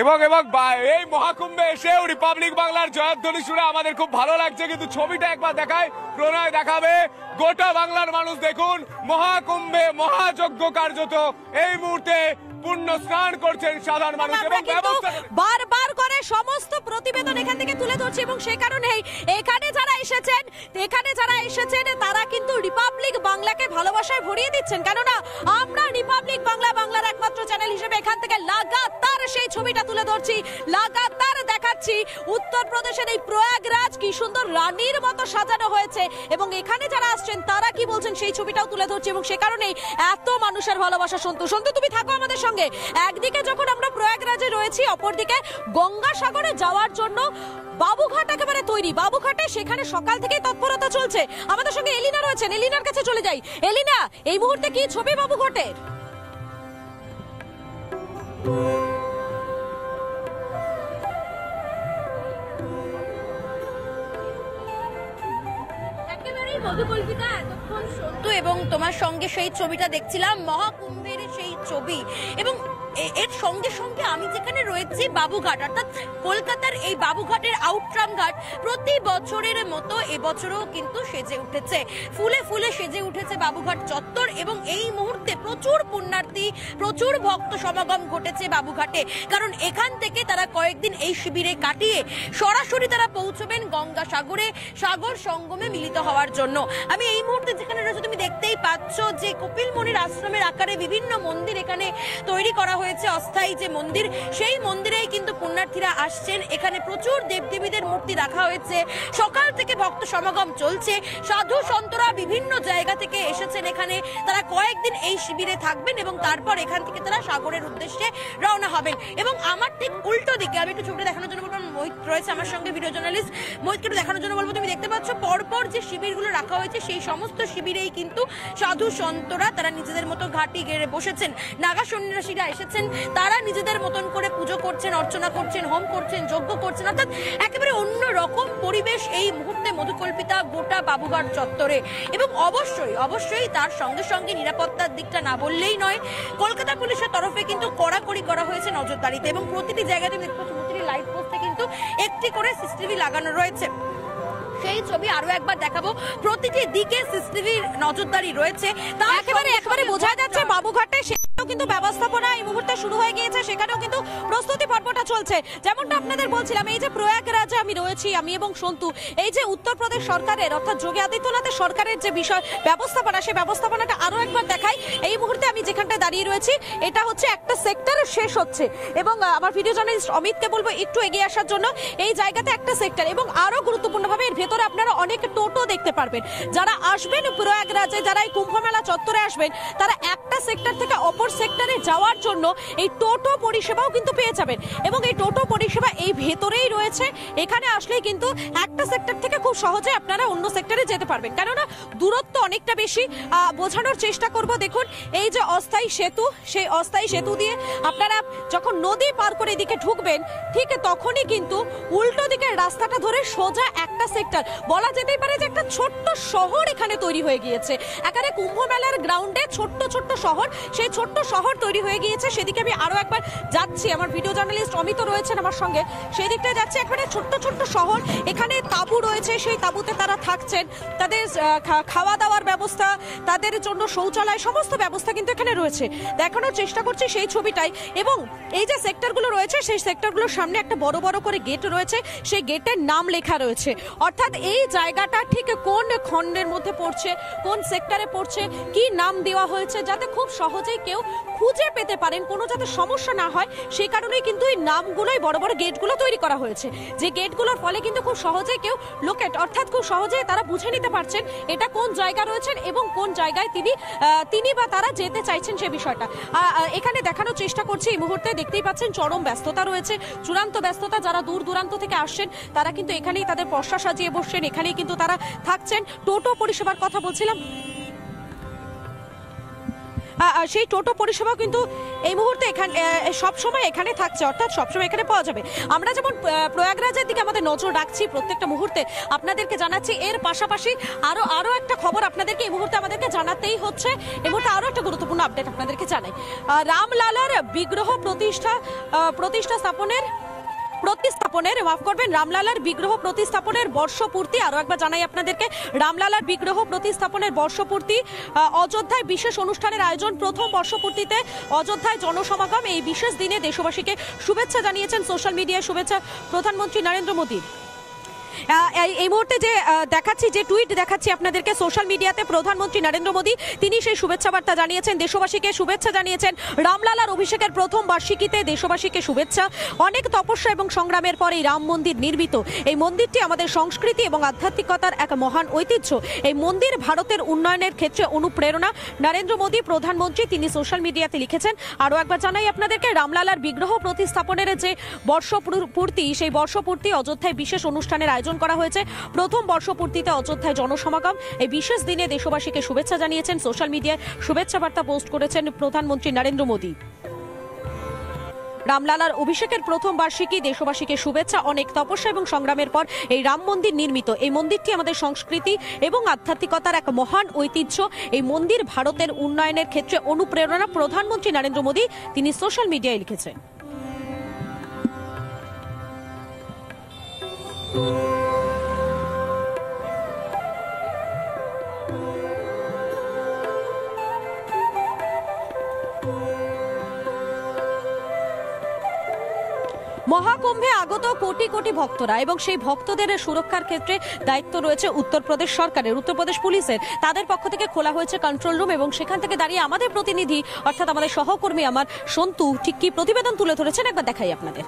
এবং এই মহাকুম্ভে এসেও রিপাবলিক বাংলার জয়ধ্বনি শুনে আমাদের খুব ভালো লাগছে, কিন্তু ছবিটা একবার দেখায়, প্রণয় দেখাবে। গোটা বাংলার মানুষ দেখুন, মহাকুম্ভে মহাযজ্ঞ কার্যত এই মুহূর্তে পূর্ণ স্নান করছেন সাধারণ মানুষ। এবং বারবার করে সমস্ত প্রতিবেদন এখান থেকে তুলে ধরছি, এবং সেই কারণেই এখানে যারা এসেছেন তারা কিন্তু রিপাবলিক বাংলাকে ভালোবাসায় ভরিয়ে দিচ্ছেন, কেননা আমরা রিপাবলিক বাংলা, বাংলার একমাত্র চ্যানেল হিসেবে এখান থেকে লাগাতার সেই ছবিটা তুলে ধরছি, লাগাতার দেখাচ্ছি উত্তরপ্রদেশের এই প্রয়াগরাজ কি সুন্দর রানীর মতো সাজানো হয়েছে, এবং এখানে যারা আসছেন তারা কি বলছেন সেই ছবিটাও তুলে ধরছি। এবং সে কারণেই এত মানুষের ভালোবাসা। সন্তু তুমি থাকো আমাদের সঙ্গে। একদিকে যখন আমরা প্রয়াগরাজে রয়েছি, অপরদিকে গঙ্গাসাগরে যাওয়ার জন্য বাবুঘাট একেবারে তৈরি। বাবুঘাটে সেখানে সকাল থেকে তৎপরতা চলছে। আমাদের সঙ্গে এলিনা রয়েছেন, এলিনার কাছে চলে যাই। এলিনা, এই মুহূর্তে কি ছবি বাবুঘাটের? এবং তোমার সঙ্গে সেই ছবিটা দেখছিলাম, মহাকুম্ভের সেই ছবি, এবং এর সঙ্গে সঙ্গে আমি যেখানে রয়েছি বাবুঘাট, অর্থাৎ কলকাতার এই বাবুঘাটের আউটরাম ঘাট প্রতি বছরের মতো এবছরও কিন্তু সেজে উঠেছে, ফুলে ফুলে সেজে উঠেছে বাবুঘাট চত্বর। এবং এই মুহূর্তে প্রচুর পুণ্যার্থী, প্রচুর ভক্ত সমাগম ঘটেছে বাবুঘাটে, কারণ এখান থেকে তারা কয়েকদিন এই শিবিরে কাটিয়ে সরাসরি তারা পৌঁছবেন গঙ্গাসাগরে, সাগর সঙ্গমে মিলিত হওয়ার জন্য। আমি এই মুহূর্তে যেখানে রয়েছে তুমি দেখতেই পাচ্ছ যে কপিল মুনির আশ্রমের আকারে বিভিন্ন মন্দির এখানে তৈরি করা হয়েছে, অস্থায়ী যে মন্দির, সেই মন্দিরেই কিন্তু পুণ্যার্থীরা আসছেন। এখানে প্রচুর দেবদেবীদের মূর্তি রাখা হয়েছে, সকাল থেকে ভক্ত সমাগম চলছে, সাধু সন্তরা বিভিন্ন জায়গা থেকে এসেছেন এখানে, তারা কয়েকদিন এই শিবিরে থাকবেন এবং তারপর এখান থেকে তারা সাগরের উদ্দেশ্যে রওনা হবেন। এবং আমার ঠিক উল্টো দিকে আমি একটু ছবিটা দেখানোর জন্য বলবো, মোহিত রয়েছে আমার সঙ্গে, ভিডিও জার্নালিস্ট মোহিতকে একটু দেখানোর জন্য বলবো। তুমি দেখতে পাচ্ছ পরপর যে শিবিরগুলো রাখা হয়েছে, সেই সমস্ত শিবিরেই কিন্তু সাধু সন্তরা তারা নিজেদের মতো ঘাটি গেড়ে বসেছেন। নাগা সন্ন্যাসীরা এসেছেন, তারা নিজেদের মতন করে পুজো করছেন, অর্চনা করছেন, হোম করছেন, যজ্ঞ করছেন, অর্থাৎ একেবারে অন্য রকম পরিবেশ এই মুহূর্তে মধুকল্পিতা গোটা বাবুঘাট চত্বরে। এবং অবশ্যই তার সঙ্গে সঙ্গে নিরাপত্তার দিকটা না বললেই নয়, কলকাতা পুলিশের তরফে কিন্তু কড়াকড়ি করা হয়েছে নজরদারিতে, এবং প্রতিটি জায়গাতে প্রতিটি লাইট পোস্টে কিন্তু একটি করে সিসিটিভি লাগানো রয়েছে। সেই ছবি আরো একবার দেখাবো, প্রতিটি দিকে সিসিটিভির নজরদারি রয়েছে। তা একেবারে বোঝা যাচ্ছে বাবুঘাটে কিন্তু ব্যবস্থাপনা এই মুহূর্তে শুরু হয়ে গিয়েছে, সেখানেও কিন্তু প্রস্তুতি পর্বটা চলছে। যেমনটা আপনাদের বলছিলাম, এই যে প্রয়াগরাজে আমি রয়েছি, আমি এবং সন্তু, এই যে উত্তরপ্রদেশ সরকারের অর্থাৎ যোগী আদিত্যনাথের সরকারের যে বিষয় ব্যবস্থাপনা, সেই ব্যবস্থাপনাটা আরো একবার দেখাই। এই মুহূর্তে আমি যেখানটায় দাঁড়িয়ে রয়েছি, এটা হচ্ছে একটা সেক্টর শেষ হচ্ছে, এবং আমার ভিডিও জার্নালিস্ট অমিতকে বলবো একটু এগিয়ে আসার জন্য। এই জায়গাতে একটা সেক্টর, এবং আরো গুরুত্বপূর্ণভাবে এর ভেতরে আপনারা অনেক টোটো দেখতে পারবেন। যারা আসবেন প্রয়াগরাজে, যারা এই কুম্ভ মেলা চত্বরে আসবেন, তারা একটা সেক্টর থেকে অপর সেক্টরে যাওয়ার জন্য এই টোটো পরিষেবাও কিন্তু পেয়ে যাবেন, এবং এই টোটো পরিষেবা এই ভেতরেই রয়েছে। এখানে আসলেই কিন্তু একটা সেক্টর থেকে খুব সহজে আপনারা অন্য সেক্টরে যেতে পারবেন, কেননা দূরত্ব অনেকটা বেশি। বোঝানোর চেষ্টা করব, দেখুন এই যে অস্থায়ী সেতু, সেই অস্থায়ী সেতু দিয়ে আপনারা যখন নদী পার করে এদিকে ঢুকবেন, ঠিক তখনই কিন্তু উল্টো দিকের রাস্তাটা ধরে সোজা একটা সেক্টর, বলা যেতেই পারে যে একটা ছোট্ট শহর এখানে তৈরি হয়ে গিয়েছে। এখানে কুম্ভ মেলার গ্রাউন্ডে ছোট্ট ছোট্ট শহর, সেই ছোট্ট শহর তৈরি হয়ে গিয়েছে। সেদিকে আমি আরো একবার যাচ্ছি, আমার ভিডিও জার্নালিস্ট অমিত রয়েছেন আমার সঙ্গে, সেই দিকটা যাচ্ছে। এখানে ছোট্ট ছোট্ট শহর, এখানে তাঁবু রয়েছে, সেই তাঁবুতে তারা থাকছেন, তাদের খাওয়া দাওয়ার ব্যবস্থা, তাদের জন্য শৌচালয়, সমস্ত ব্যবস্থা কিন্তু এখানে রয়েছে। দেখানোর চেষ্টা করছি সেই ছবিটাই। এবং এই যে সেক্টরগুলো রয়েছে, সেই সেক্টরগুলোর সামনে একটা বড় বড় করে গেট রয়েছে, সেই গেটের নাম লেখা রয়েছে, অর্থাৎ এই জায়গাটা ঠিক কোন খণ্ডের মধ্যে পড়ছে, কোন সেক্টরে পড়ছে, কি নাম দেওয়া হয়েছে, যাতে খুব সহজেই কেউ খুঁজে পেতে পারেন, কোনো যাতে সমস্যা না হয়, সেই কারণেই কিন্তু এই নামগুলোই বড় বড় গেটগুলো তৈরি করা হয়েছে, যে গেটগুলোর ফলে কিন্তু খুব সহজেই কেউ লোকেট, অর্থাৎ খুব সহজেই তারা বুঝে নিতে পারছেন এটা কোন জায়গা রয়েছেন এবং কোন জায়গায় তিনি বা তারা যেতে চাইছেন সে বিষয়টা। এখানে দেখানোর চেষ্টা করছি, এই মুহূর্তে দেখতেই পাচ্ছেন চরম ব্যস্ততা রয়েছে, চূড়ান্ত ব্যস্ততা। যারা দূর দূরান্ত থেকে আসছেন তারা কিন্তু এখানেই তাদের পসরা সাজিয়ে বসছেন, এখানেই কিন্তু তারা থাকছেন। টোটো পরিষেবার কথা বলছিলাম, সেই টোটো পরিষেবা কিন্তু এই মুহূর্তে এখানে সবসময় এখানে থাকছে, অর্থাৎ সবসময় এখানে পাওয়া যাবে। আমরা যেমন প্রয়াগরাজের দিকে আমাদের নজর রাখছি প্রত্যেকটা মুহূর্তে, আপনাদেরকে জানাচ্ছি এর পাশাপাশি আরো একটা খবর আপনাদেরকে এই মুহূর্তে আমাদেরকে জানাতেই হচ্ছে। এই মুহূর্তে আরো একটা গুরুত্বপূর্ণ আপডেট আপনাদেরকে জানাই। রামলালার বিগ্রহ রামলালার বিগ্রহ প্রতিস্থাপনের বর্ষপূর্তি, আরো একবার জানাই আপনাদেরকে, রামলালার বিগ্রহ প্রতিস্থাপনের বর্ষপূর্তি, অযোধ্যায় বিশেষ অনুষ্ঠানের আয়োজন, প্রথম বর্ষপূর্তিতে অযোধ্যায় জনসমাগম। এই বিশেষ দিনে দেশবাসীকে শুভেচ্ছা জানিয়েছেন সোশ্যাল মিডিয়ায় শুভেচ্ছা প্রধানমন্ত্রী নরেন্দ্র মোদী। এই মুহূর্তে যে দেখাচ্ছি, যে টুইট দেখাচ্ছি আপনাদেরকে সোশ্যাল মিডিয়াতে, প্রধানমন্ত্রী নরেন্দ্র মোদী তিনি সেই শুভেচ্ছা বার্তা জানিয়েছেন, দেশবাসীকে শুভেচ্ছা জানিয়েছেন। রামলালার অভিষেকের প্রথম বার্ষিকীতে দেশবাসীকে শুভেচ্ছা। অনেক তপস্যা এবং সংগ্রামের পর এই রাম মন্দির নির্মিত। এই মন্দিরটি আমাদের সংস্কৃতি এবং আধ্যাত্মিকতার এক মহান ঐতিহ্য। এই মন্দির ভারতের উন্নয়নের ক্ষেত্রে অনুপ্রেরণা। নরেন্দ্র মোদী প্রধানমন্ত্রী তিনি সোশ্যাল মিডিয়াতে লিখেছেন। আরও একবার জানাই আপনাদেরকে, রামলালার বিগ্রহ প্রতিস্থাপনের যে বর্ষপূর্তি, সেই বর্ষপূর্তি অযোধ্যায় বিশেষ অনুষ্ঠানের আয়োজন করা হয়েছে। প্রথম বর্ষপূর্তিতে অযোধ্যায় জনসমাগম। এই বিশেষ দিনে দেশবাসীকে শুভেচ্ছা জানিয়েছেন, সোশ্যাল মিডিয়ায় শুভেচ্ছা বার্তা পোস্ট করেছেন প্রধানমন্ত্রী নরেন্দ্র মোদী। রামলালার অভিষেকের প্রথম বার্ষিকী, দেশবাসীকে শুভেচ্ছা। অনেক তপস্যা এবং সংগ্রামের পর এই রাম মন্দির নির্মিত। এই মন্দিরটি আমাদের সংস্কৃতি এবং আধ্যাত্মিকতার এক মহান ঐতিহ্য। এই মন্দির ভারতের উন্নয়নের ক্ষেত্রে অনুপ্রেরণা। প্রধানমন্ত্রী নরেন্দ্র মোদী তিনি সোশ্যাল মিডিয়ায় লিখেছেন। মহাকুম্ভে আগত কোটি কোটি ভক্তরা এবং সেই ভক্তদের সুরক্ষার ক্ষেত্রে দায়িত্ব রয়েছে উত্তরপ্রদেশ সরকারের, উত্তরপ্রদেশ পুলিশের। তাদের পক্ষ থেকে খোলা হয়েছে কন্ট্রোল রুম এবং সেখান থেকে দাঁড়িয়ে আমাদের প্রতিনিধি অর্থাৎ আমাদের সহকর্মী আমার সন্তু ঠিক কি প্রতিবেদন তুলে ধরেছেন একবার দেখাই আপনাদের।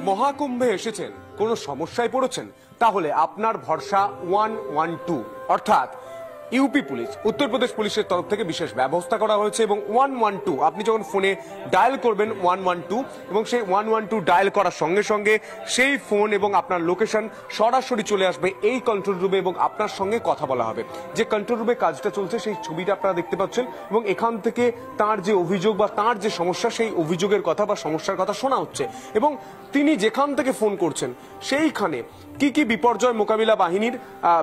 মহাকুম্ভে এসেছেন, কোনো সমস্যায় পড়েছেন, তাহলে আপনার ভরসা 112 অর্থাৎ ইউপি পুলিশ, উত্তরপ্রদেশ পুলিশের তরফ থেকে বিশেষ ব্যবস্থা করা হয়েছে। এবং 112 আপনি যখন ফোনে ডায়াল করবেন 112 এবং সেই 112 ডায়াল করার সঙ্গে সঙ্গে সেই ফোন এবং আপনার লোকেশন সরাসরি চলে আসবে এই কন্ট্রোল রুমে এবং আপনার সঙ্গে কথা বলা হবে। যে কন্ট্রোল রুমে কাজটা চলছে সেই ছবিটা আপনারা দেখতে পাচ্ছেন এবং এখান থেকে তার যে অভিযোগ বা তার যে সমস্যা, সেই অভিযোগের কথা বা সমস্যার কথা শোনা হচ্ছে এবং তিনি যেখান থেকে ফোন করছেন সেইখানে কি কি বিপর্যয় মোকাবিলা বাহিনীর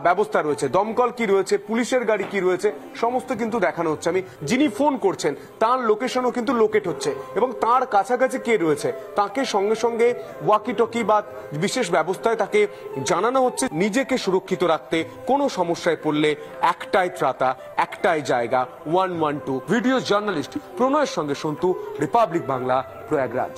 ব্যবস্থা রয়েছে, দমকল কি রয়েছে, পুলিশের গাড়ি কি রয়েছে, সমস্ত কিন্তু দেখানো হচ্ছে। আমি যিনি ফোন করছেন তার লোকেশনও কিন্তু লোকেট হচ্ছে এবং তার কাছাকাছি কে রয়েছে তাকে সঙ্গে সঙ্গে ওয়াকি টকি বা বিশেষ ব্যবস্থায় তাকে জানানো হচ্ছে নিজেকে সুরক্ষিত রাখতে। কোনো সমস্যায় পড়লে একটাই ত্রাতা, একটাই জায়গা, 112। ভিডিও জার্নালিস্ট প্রণয়ের সঙ্গে সন্তু, রিপাবলিক বাংলা, প্রয়াগরাজ।